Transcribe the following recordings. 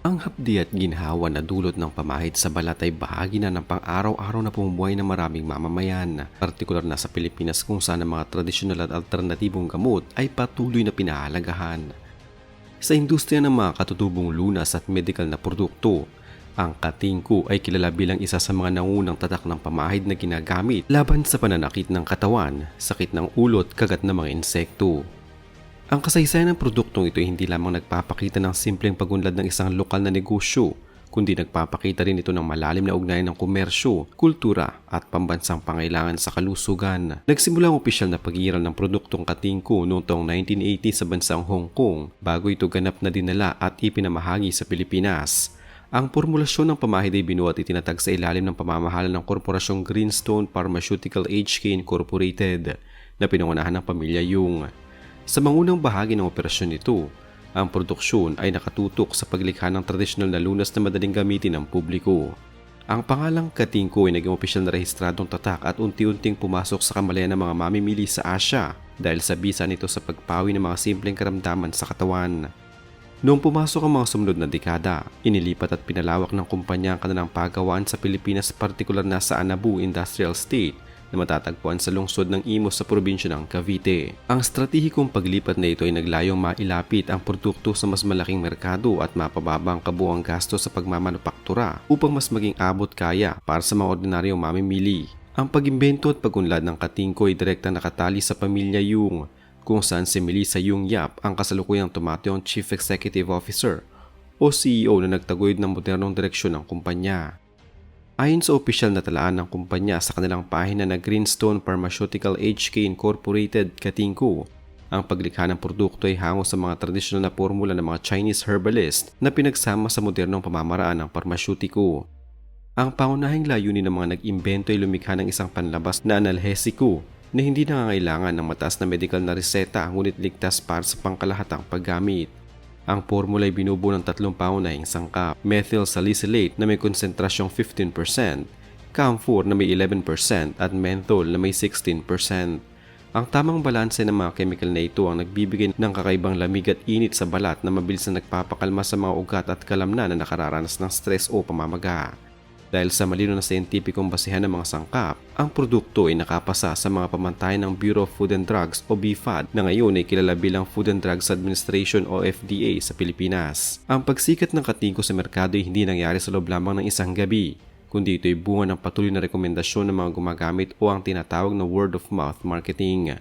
Ang hapdi at ginhawa na dulot ng pamahid sa balat ay bahagi na ng pang-araw-araw na pamumuhay ng maraming mamamayan, partikular na sa Pilipinas kung saan ang mga tradisyonal at alternatibong gamot ay patuloy na pinahalagahan. Sa industriya ng mga katutubong lunas at medical na produkto, ang katingko ay kilala bilang isa sa mga nangunang tatak ng pamahid na ginagamit laban sa pananakit ng katawan, sakit ng ulo at kagat ng mga insekto. Ang kasaysayan ng produktong ito ay hindi lamang nagpapakita ng simpleng pagunlad ng isang lokal na negosyo, kundi nagpapakita rin ito ng malalim na ugnayan ng komersyo, kultura at pambansang pangailangan sa kalusugan. Nagsimula ang opisyal na pag-iiral ng produktong katingko noong taong 1980 sa bansang Hong Kong bago ito ganap na dinala at ipinamahagi sa Pilipinas. Ang formulasyon ng pamahid ay binuo at itinatag sa ilalim ng pamamahala ng Korporasyong Greenstone Pharmaceutical HK Incorporated na pinangunahan ng pamilya Yung. Sa mangunang bahagi ng operasyon nito, ang produksyon ay nakatutok sa paglikha ng tradisyonal na lunas na madaling gamitin ng publiko. Ang pangalang katingko ay naging opisyal na rehistradong tatak at unti-unting pumasok sa kamalayan ng mga mamimili sa Asya dahil sa bisa nito sa pagpawi ng mga simpleng karamdaman sa katawan. Noong pumasok ang mga sumunod na dekada, inilipat at pinalawak ng kumpanya ang kanilang pagawaan sa Pilipinas, partikular na sa Anabu Industrial State na matatagpuan sa lungsod ng Imus sa probinsya ng Cavite. Ang estratehikong paglipat na ito ay naglayong mailapit ang produkto sa mas malaking merkado at mapababa ang kabuuang gasto sa pagmamanupaktura upang mas maging abot kaya para sa mga ordinaryong mamimili. Ang pag-imbento at pagunlad ng katingko ay direktang nakatali sa pamilya Yung, kung saan si Melissa Yung Yap ang kasalukuyang tumatayong Chief Executive Officer o CEO na nagtaguyod ng modernong direksyon ng kumpanya. Ayon sa opisyal na talaan ng kumpanya sa kanilang pahina na Greenstone Pharmaceutical HK Incorporated Katingko, ang paglikha ng produkto ay hango sa mga tradisyonal na formula ng mga Chinese herbalist na pinagsama sa modernong pamamaraan ng parmasyutiko. Ang pangunahing layunin ng mga nag-imbento ay lumikha ng isang panlabas na analhesiko na hindi nangangailangan ng mataas na medical na reseta ngunit ligtas para sa pangkalahatang paggamit. Ang formula ay binubuo ng tatlong pangunahing sangkap: methyl salicylate na may konsentrasyong 15%, camphor na may 11% at menthol na may 16%. Ang tamang balanse ng mga chemical na ito ang nagbibigay ng kakaibang lamig at init sa balat na mabilis na nagpapakalma sa mga ugat at kalamnan na nakararanas ng stress o pamamaga. Dahil sa malinaw na siyentipikong basihan ng mga sangkap, ang produkto ay nakapasa sa mga pamantayan ng Bureau of Food and Drugs o BFAD na ngayon ay kilala bilang Food and Drugs Administration o FDA sa Pilipinas. Ang pagsikat ng katingko sa merkado ay hindi nangyari sa loob lamang ng isang gabi, kundi ito ay bunga ng patuloy na rekomendasyon ng mga gumagamit o ang tinatawag na word of mouth marketing.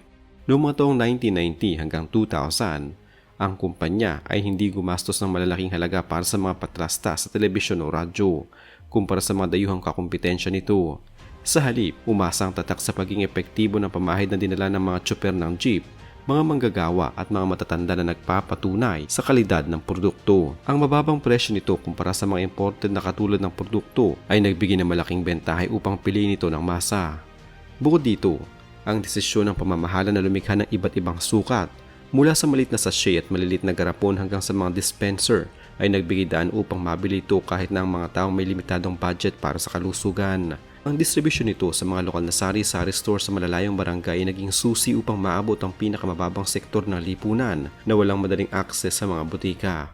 Noong mga taong 1990 hanggang 2000, ang kumpanya ay hindi gumastos ng malalaking halaga para sa mga patlasta sa telebisyon o radyo kumpara sa mga dayuhang kakumpetensya nito. Sa halip, umasang tatak sa pagiging epektibo ng pamahid na dinala ng mga tsoper ng jeep, mga manggagawa at mga matatanda na nagpapatunay sa kalidad ng produkto. Ang mababang presyo nito kumpara sa mga imported na katulad ng produkto ay nagbigay ng malaking bentahe upang piliin ito ng masa. Bukod dito, ang desisyon ng pamamahala na lumikha ng iba't ibang sukat mula sa maliit na sachet at malilit na garapon hanggang sa mga dispenser ay nagbigay daan upang mabili ito kahit na ang mga taong may limitadong budget para sa kalusugan. Ang distribusyon nito sa mga lokal na sari-sari store sa malalayong barangay ay naging susi upang maabot ang pinakamababang sektor ng lipunan na walang madaling akses sa mga butika.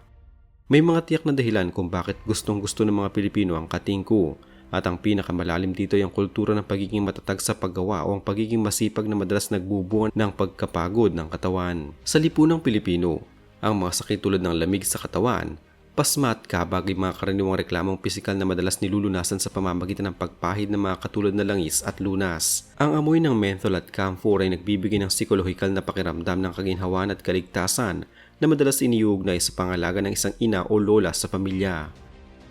May mga tiyak na dahilan kung bakit gustong-gusto ng mga Pilipino ang katingko, at ang pinakamalalim dito ay ang kultura ng pagiging matatag sa paggawa o ang pagiging masipag na madalas nagbubunga ng pagkapagod ng katawan. Sa lipunang Pilipino, ang mga sakit tulad ng lamig sa katawan, pasma at kabag ay mga karaniwang reklamong pisikal na madalas nilulunasan sa pamamagitan ng pagpahid ng mga katulad na langis at lunas. Ang amoy ng menthol at camphor ay nagbibigay ng psikolohikal na pakiramdam ng kaginhawan at kaligtasan na madalas iniuugnay sa pangalaga ng isang ina o lola sa pamilya.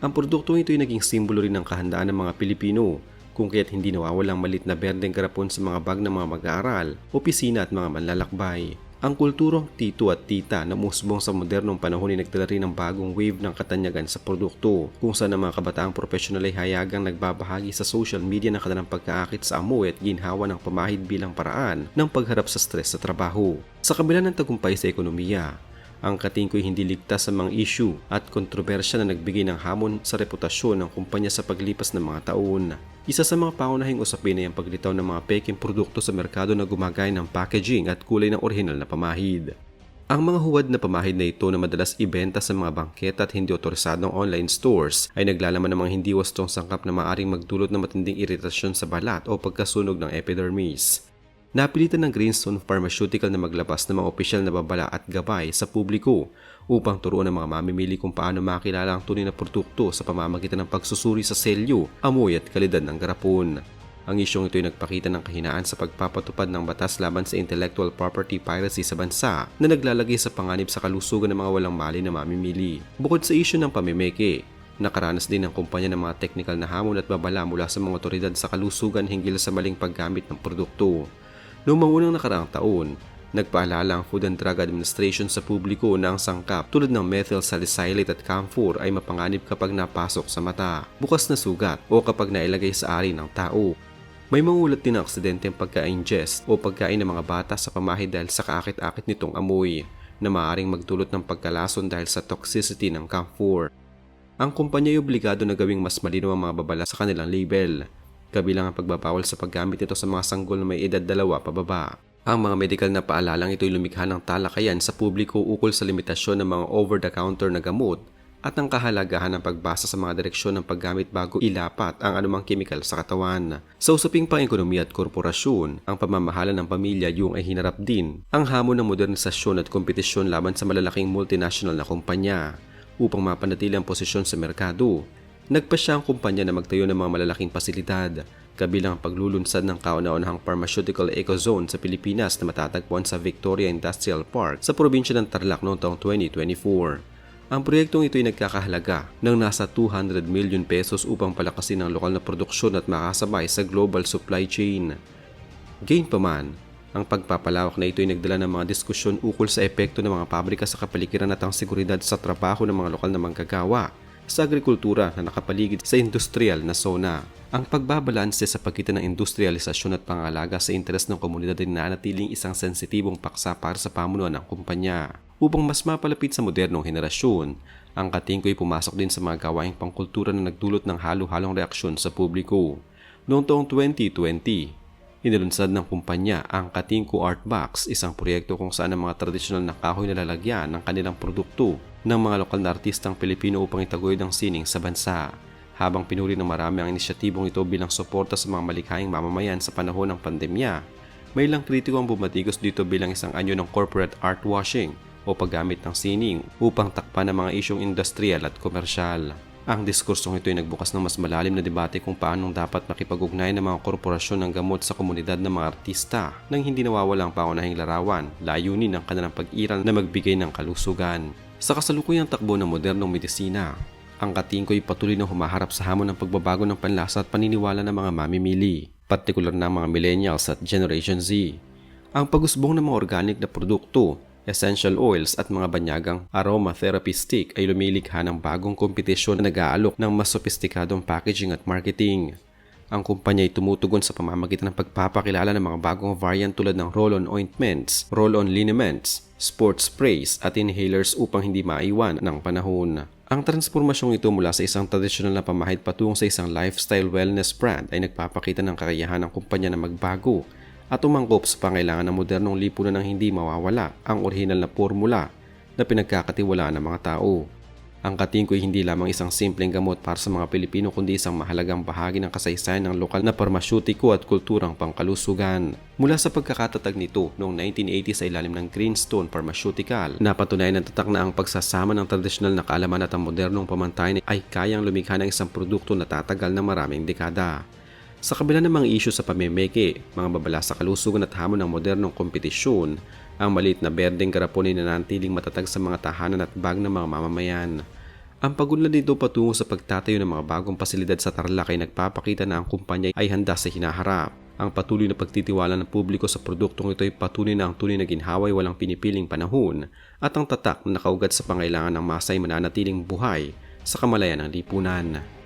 Ang produktong ito ay naging simbolo rin ng kahandaan ng mga Pilipino, kung kaya't hindi nawawalang malit na berdeng garapon sa mga bag ng mga mag-aaral, opisina at mga manlalakbay. Ang kulturang tito at tita na musbong sa modernong panahon ay nagdala rin ng bagong wave ng katanyagan sa produkto, kung saan ang mga kabataang profesional ay hayagang nagbabahagi sa social media ng kanilang pagkaakit sa amoy at ginhawa ng pamahid bilang paraan ng pagharap sa stress sa trabaho. Sa kabila ng tagumpay sa ekonomiya, ang katingko ay hindi ligtas sa mga issue at kontrobersya na nagbigay ng hamon sa reputasyon ng kumpanya sa paglipas ng mga taon. Isa sa mga pangunahing usapin ay ang paglitaw ng mga peking produkto sa merkado na gumagaya ng packaging at kulay ng orihinal na pamahid. Ang mga huwad na pamahid na ito na madalas ibenta sa mga bangketa at hindi otorisadong online stores ay naglalaman ng mga hindi wastong sangkap na maaaring magdulot ng matinding iritasyon sa balat o pagkasunog ng epidermis. Napilitan ng Greenstone Pharmaceutical na maglabas ng mga opisyal na babala at gabay sa publiko upang turuan ng mga mamimili kung paano makilala ang tunay na produkto sa pamamagitan ng pagsusuri sa selyo, amoy at kalidad ng garapon. Ang isyong ito ay nagpakita ng kahinaan sa pagpapatupad ng batas laban sa intellectual property piracy sa bansa na naglalagay sa panganib sa kalusugan ng mga walang mali na mamimili. Bukod sa isyu ng pamimeke, nakaranas din ang kumpanya ng mga technical na hamon at babala mula sa mga otoridad sa kalusugan hinggil sa maling paggamit ng produkto. Noong mga unang nakaraang taon, nagpaalala ang Food and Drug Administration sa publiko na ang sangkap tulad ng methyl salicylate at camphor ay mapanganib kapag napasok sa mata, bukas na sugat o kapag nailagay sa ari ng tao. May mangulat din ng aksidente ang pagka-ingest o pagkain ng mga bata sa pamahid dahil sa kaakit-akit nitong amoy na maaaring magdulot ng pagkalason dahil sa toxicity ng camphor. Ang kumpanya ay obligado na gawing mas malinaw ang mga babala sa kanilang label, kabilang ang pagbabawal sa paggamit nito sa mga sanggol na may edad 2 pababa. Ang mga medical na paalalang ito ay lumikha ng talakayan sa publiko ukol sa limitasyon ng mga over-the-counter na gamot at ang kahalagahan ng pagbasa sa mga direksyon ng paggamit bago ilapat ang anumang kemikal sa katawan. Sa usaping pang-ekonomiya at korporasyon, ang pamamahala ng pamilya yung ay hinarap din ang hamon ng modernisasyon at kompetisyon laban sa malalaking multinational na kumpanya. Upang mapanatili ang posisyon sa merkado, nagpasya ang kumpanya na magtayo ng mga malalaking pasilidad, kabilang ang paglulunsad ng kauna-unahang pharmaceutical ecozone sa Pilipinas na matatagpuan sa Victoria Industrial Park sa probinsya ng Tarlac noong taong 2024. Ang proyektong ito ay nagkakahalaga ng nasa 200 million pesos upang palakasin ang lokal na produksyon at makasabay sa global supply chain. Gayunpaman, ang pagpapalawak na ito ay nagdala ng mga diskusyon ukol sa epekto ng mga pabrika sa kapaligiran at ang seguridad sa trabaho ng mga lokal na manggagawa sa agrikultura na nakapaligid sa industrial na zona. Ang pagbabalanse sa pagitan ng industrialisasyon at pangalaga sa interes ng komunidad ay nanatiling isang sensitibong paksa para sa pamunuan ng kumpanya. Upang mas mapalapit sa modernong henerasyon, ang Katingko ay pumasok din sa mga gawaing pangkultura na nagdulot ng halo-halong reaksyon sa publiko. Noong taong 2020, inilunsad ng kumpanya ang Katingko Art Box, isang proyekto kung saan ang mga tradisyonal na kahoy na lalagyan ng kanilang produkto ng mga lokal na artistang Pilipino upang itaguyod ang sining sa bansa. Habang pinuri ng marami ang inisyatibong ito bilang suporta sa mga malikhaing mamamayan sa panahon ng pandemya, may ilang kritiko ang bumatikos dito bilang isang anyo ng corporate art washing o paggamit ng sining upang takpan ang mga isyong industrial at komersyal. Ang diskursong ito ay nagbukas ng mas malalim na debate kung paanong dapat makipag-ugnayan ng mga korporasyon ng gamot sa komunidad ng mga artista nang hindi nawawala ang pangunahing larawan, layunin ng kanilang pag-iral na magbigay ng kalusugan. Sa kasalukuyang takbo ng modernong medisina, ang Katingko ay patuloy na humaharap sa hamon ng pagbabago ng panlasa at paniniwala ng mga mamimili, partikular na mga millennials at Generation Z. Ang pag-usbong ng mga organic na produkto, essential oils at mga banyagang aromatherapy stick ay lumilikha ng bagong kompetisyon na nag-aalok ng mas sopistikadong packaging at marketing. Ang kumpanya ay tumutugon sa pamamagitan ng pagpapakilala ng mga bagong variant tulad ng roll-on ointments, roll-on liniments, sports sprays at inhalers upang hindi maiwan ng panahon. Ang transformasyong ito mula sa isang tradisyonal na pamahid patungo sa isang lifestyle wellness brand ay nagpapakita ng kakayahan ng kumpanya na magbago at umangkop sa pangailangan ng modernong lipunan ng hindi mawawala ang orihinal na formula na pinagkakatiwalaan ng mga tao. Ang Katingko ay hindi lamang isang simpleng gamot para sa mga Pilipino kundi isang mahalagang bahagi ng kasaysayan ng lokal na parmasyutiko at kulturang pangkalusugan. Mula sa pagkakatatag nito noong 1980 sa ilalim ng Greenstone Pharmaceutical, napatunayan ng tatak na ang pagsasama ng tradisyonal na kaalaman at ang modernong pamantayan ay kayang lumikha ng isang produkto na tatagal ng maraming dekada. Sa kabila ng mga isyu sa pamimeke, mga babala sa kalusugan at hamon ng modernong kompetisyon, ang maliit na berdeng garapon ay nananatiling matatag sa mga tahanan at bag ng mga mamamayan. Ang pagunlad nito patungo sa pagtatayo ng mga bagong pasilidad sa Tarlac ay nagpapakita na ang kumpanya ay handa sa hinaharap. Ang patuloy na pagtitiwala ng publiko sa produktong ito ay patunay na ang tunay na ginhaway walang pinipiling panahon at ang tatak na nakaugat sa pangailangan ng masa ay mananatiling buhay sa kamalayan ng lipunan.